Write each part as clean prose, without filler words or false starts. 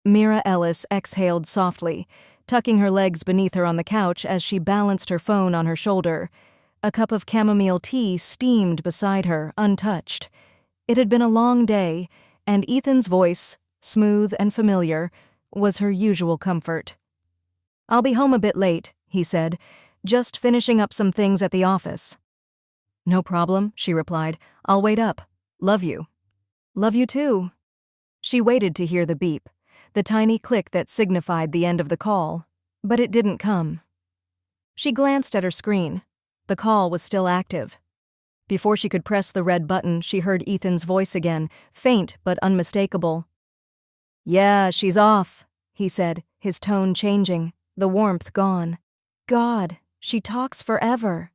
Mira Ellis exhaled softly, tucking her legs beneath her on the couch as she balanced her phone on her shoulder. A cup of chamomile tea steamed beside her, untouched. It had been a long day, and Ethan's voice, smooth and familiar, was her usual comfort. "I'll be home a bit late," he said, "just finishing up some things at the office." "No problem," she replied. "I'll wait up. Love you." "Love you too." She waited to hear the beep, the tiny click that signified the end of the call, but it didn't come. She glanced at her screen. The call was still active. Before she could press the red button, she heard Ethan's voice again, faint but unmistakable. "Yeah, she's off," he said, his tone changing, the warmth gone. God, she talks forever.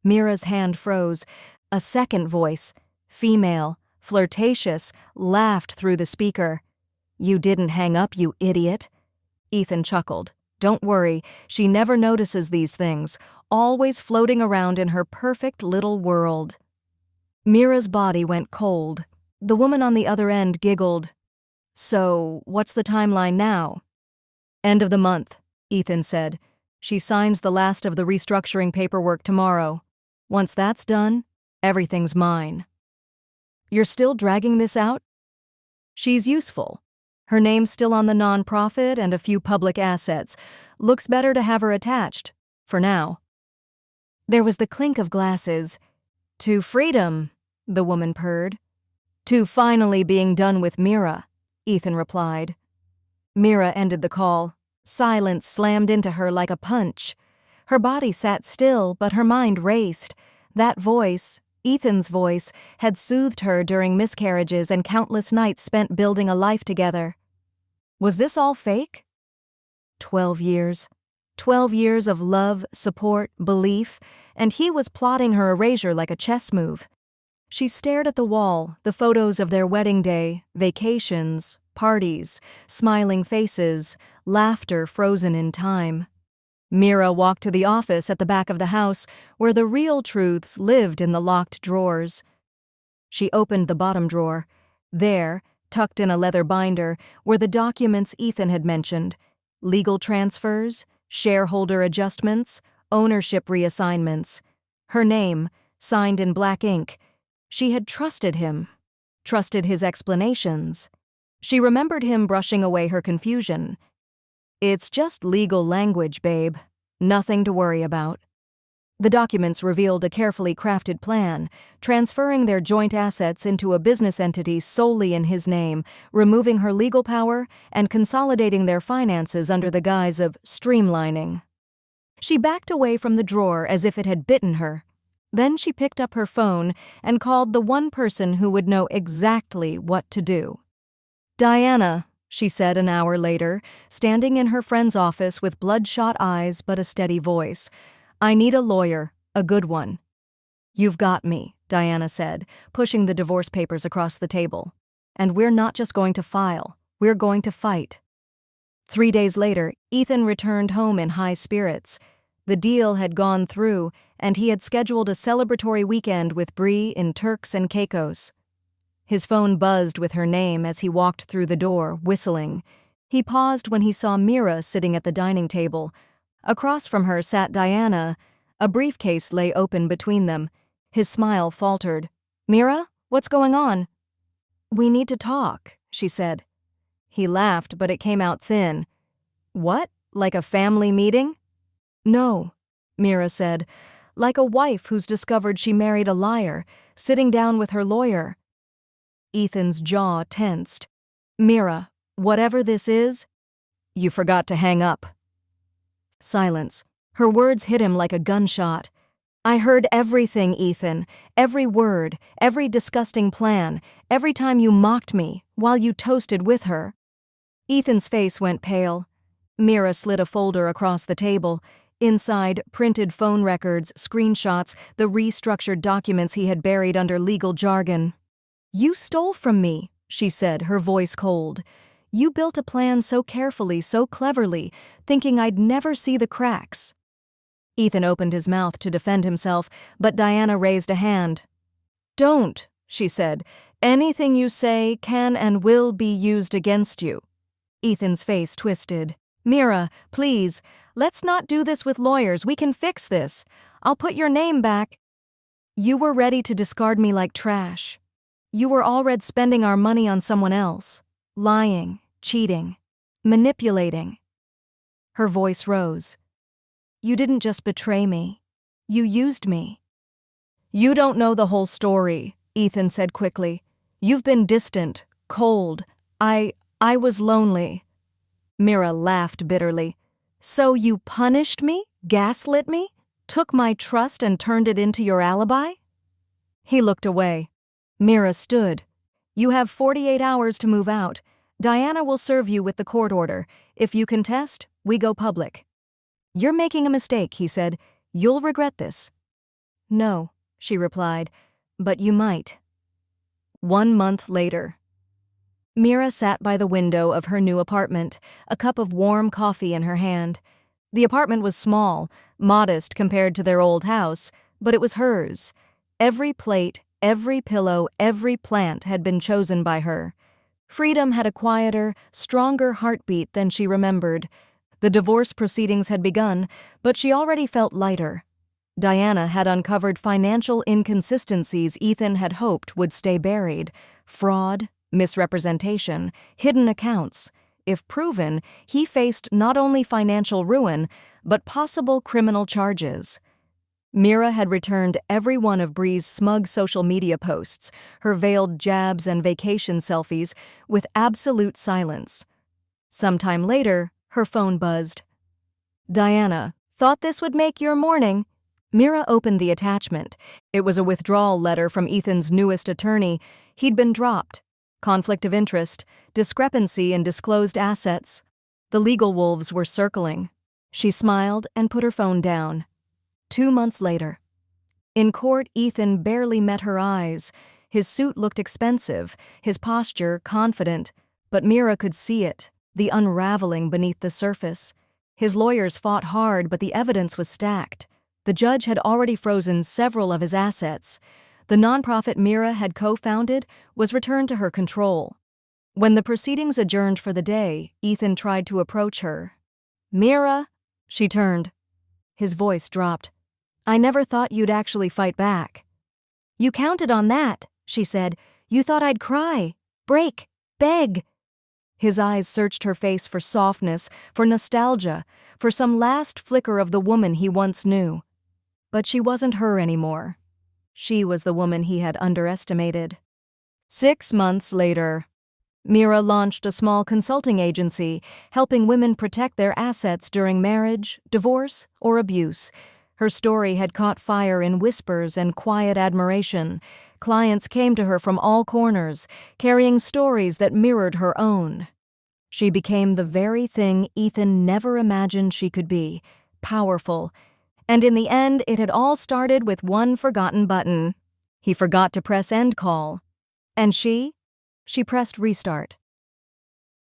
Mira's hand froze. A second voice, female, flirtatious, laughed through the speaker. "You didn't hang up, you idiot." Ethan chuckled. "Don't worry, she never notices these things, always floating around in her perfect little world." Mira's body went cold. The woman on the other end giggled. "So, what's the timeline now?" "End of the month," Ethan said. "She signs the last of the restructuring paperwork tomorrow. Once that's done, everything's mine." "You're still dragging this out?" "She's useful. Her name's still on the nonprofit and a few public assets. Looks better to have her attached, for now." There was the clink of glasses. "To freedom," the woman purred. "To finally being done with Mira," Ethan replied. Mira ended the call. Silence slammed into her like a punch. Her body sat still, but her mind raced. That voice, Ethan's voice, had soothed her during miscarriages and countless nights spent building a life together. Was this all fake? 12 years. 12 years of love, support, belief, and he was plotting her erasure like a chess move. She stared at the wall, the photos of their wedding day, vacations, parties, smiling faces, laughter frozen in time. Mira walked to the office at the back of the house, where the real truths lived in the locked drawers. She opened the bottom drawer. There, tucked in a leather binder, were the documents Ethan had mentioned: legal transfers, shareholder adjustments, ownership reassignments. Her name, signed in black ink. She had trusted him, trusted his explanations. She remembered him brushing away her confusion. "It's just legal language, babe. Nothing to worry about." The documents revealed a carefully crafted plan, transferring their joint assets into a business entity solely in his name, removing her legal power, and consolidating their finances under the guise of streamlining. She backed away from the drawer as if it had bitten her. Then she picked up her phone and called the one person who would know exactly what to do. "Diana," she said an hour later, standing in her friend's office with bloodshot eyes but a steady voice. "I need a lawyer, a good one." "You've got me," Diana said, pushing the divorce papers across the table. "And we're not just going to file, we're going to fight." 3 days later, Ethan returned home in high spirits. The deal had gone through, and he had scheduled a celebratory weekend with Bree in Turks and Caicos. His phone buzzed with her name as he walked through the door, whistling. He paused when he saw Mira sitting at the dining table. Across from her sat Diana. A briefcase lay open between them. His smile faltered. "Mira, what's going on?" "We need to talk," she said. He laughed, but it came out thin. "What? Like a family meeting?" "No," Mira said, "like a wife who's discovered she married a liar, sitting down with her lawyer." Ethan's jaw tensed. "Mira, whatever this is—" "You forgot to hang up." Silence. Her words hit him like a gunshot. "I heard everything, Ethan. Every word, every disgusting plan, every time you mocked me, while you toasted with her." Ethan's face went pale. Mira slid a folder across the table. Inside, printed phone records, screenshots, the restructured documents he had buried under legal jargon. "You stole from me," she said, her voice cold. "You built a plan so carefully, so cleverly, thinking I'd never see the cracks." Ethan opened his mouth to defend himself, but Diana raised a hand. "Don't," she said. "Anything you say can and will be used against you." Ethan's face twisted. Mira, please, let's not do this with lawyers. We can fix this. I'll put your name back. You were ready to discard me like trash. You were already spending our money on someone else. Lying, cheating, manipulating. Her voice rose. You didn't just betray me. You used me. You don't know the whole story, Ethan said quickly. You've been distant, cold. I was lonely. Mira laughed bitterly. So you punished me? Gaslit me? Took my trust and turned it into your alibi? He looked away. Mira stood. You have 48 hours to move out. Diana will serve you with the court order. If you contest, we go public. You're making a mistake, he said. You'll regret this. No, she replied, but you might. 1 month later. Mira sat by the window of her new apartment, a cup of warm coffee in her hand. The apartment was small, modest compared to their old house, but it was hers. Every plate, every pillow, every plant had been chosen by her. Freedom had a quieter, stronger heartbeat than she remembered. The divorce proceedings had begun, but she already felt lighter. Diana had uncovered financial inconsistencies Ethan had hoped would stay buried. Fraud, misrepresentation, hidden accounts. If proven, he faced not only financial ruin, but possible criminal charges. Mira had returned every one of Bree's smug social media posts, her veiled jabs and vacation selfies, with absolute silence. Sometime later, her phone buzzed. Diana, thought this would make your morning. Mira opened the attachment. It was a withdrawal letter from Ethan's newest attorney. He'd been dropped. Conflict of interest, discrepancy in disclosed assets. The legal wolves were circling. She smiled and put her phone down. 2 months later. In court, Ethan barely met her eyes. His suit looked expensive, his posture confident, but Mira could see it, the unraveling beneath the surface. His lawyers fought hard, but the evidence was stacked. The judge had already frozen several of his assets. The nonprofit Mira had co-founded was returned to her control. When the proceedings adjourned for the day, Ethan tried to approach her. Mira, she turned. His voice dropped. I never thought you'd actually fight back. You counted on that, she said. You thought I'd cry, break, beg. His eyes searched her face for softness, for nostalgia, for some last flicker of the woman he once knew. But she wasn't her anymore. She was the woman he had underestimated. 6 months later, Mira launched a small consulting agency, helping women protect their assets during marriage, divorce, or abuse. Her story had caught fire in whispers and quiet admiration. Clients came to her from all corners, carrying stories that mirrored her own. She became the very thing Ethan never imagined she could be, powerful. And in the end, it had all started with one forgotten button. He forgot to press end call. And she pressed restart.